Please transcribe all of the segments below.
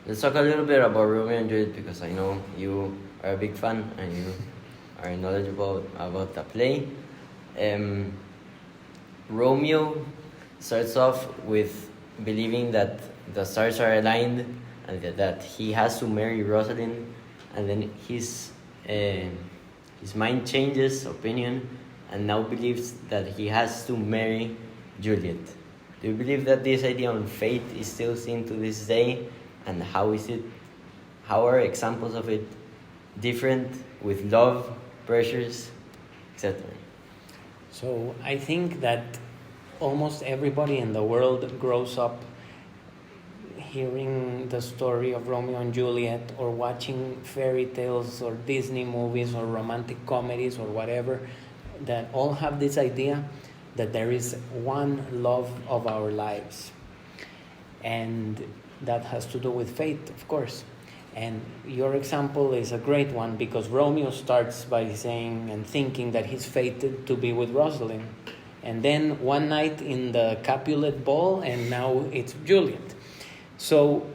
let's talk a little bit about Romeo and Juliet because I know you are a big fan and you are knowledgeable about the play. Um, Romeo starts off with believing that the stars are aligned and that he has to marry Rosalind, and then his mind changes opinion and now believes that he has to marry Juliet. Do you believe that this idea on fate is still seen to this day, and how are examples of it different with love, pressures, etc.? So I think that almost everybody in the world grows up hearing the story of Romeo and Juliet, or watching fairy tales or Disney movies or romantic comedies or whatever, that all have this idea that there is one love of our lives. And that has to do with fate, of course. And your example is a great one, because Romeo starts by saying and thinking that he's fated to be with Rosalind. And then one night in the Capulet ball, and now it's Juliet. So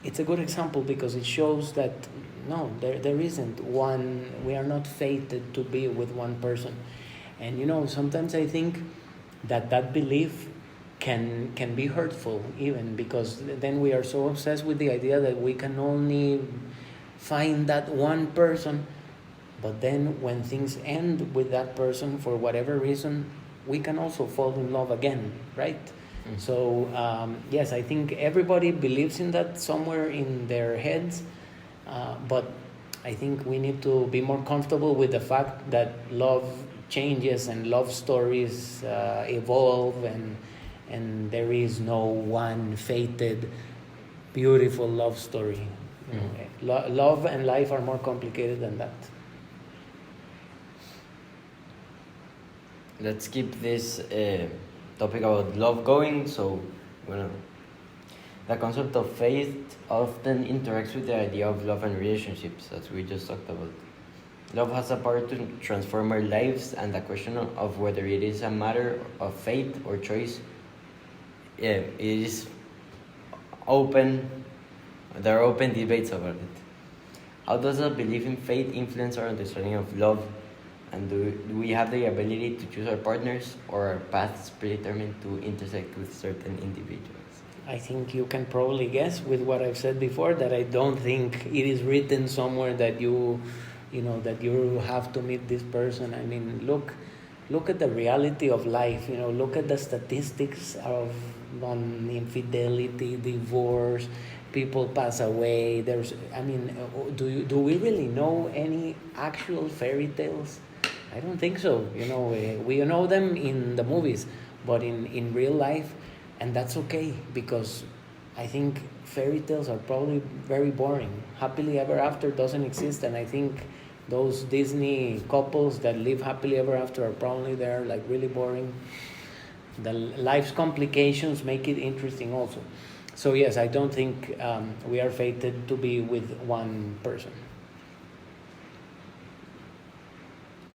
it's a good example because it shows that no, there isn't one. We are not fated to be with one person. And sometimes I think that belief can be hurtful, even because then we are so obsessed with the idea that we can only find that one person. But then when things end with that person for whatever reason, we can also fall in love again, right? So yes, I think everybody believes in that somewhere in their heads, but I think we need to be more comfortable with the fact that love changes and love stories evolve, and there is no one fated, beautiful love story. Love and life are more complicated than that. Let's keep this topic about love going. So, the concept of faith often interacts with the idea of love and relationships, as we just talked about. Love has a power to transform our lives, and the question of whether it is a matter of fate or choice, it is open. There are open debates about it. How does a belief in fate influence our understanding of love? And do we have the ability to choose our partners, or are paths predetermined to intersect with certain individuals? I think you can probably guess with what I've said before, that I don't think it is written somewhere that that you have to meet this person. I mean, look at the reality of life. Look at the statistics on infidelity, divorce, people pass away. Do we really know any actual fairy tales? I don't think so. We know them in the movies, but in real life, and that's okay, because I think fairy tales are probably very boring. Happily ever after doesn't exist, and I think those Disney couples that live happily ever after are probably they're like really boring. The life's complications make it interesting also. So yes, I don't think we are fated to be with one person.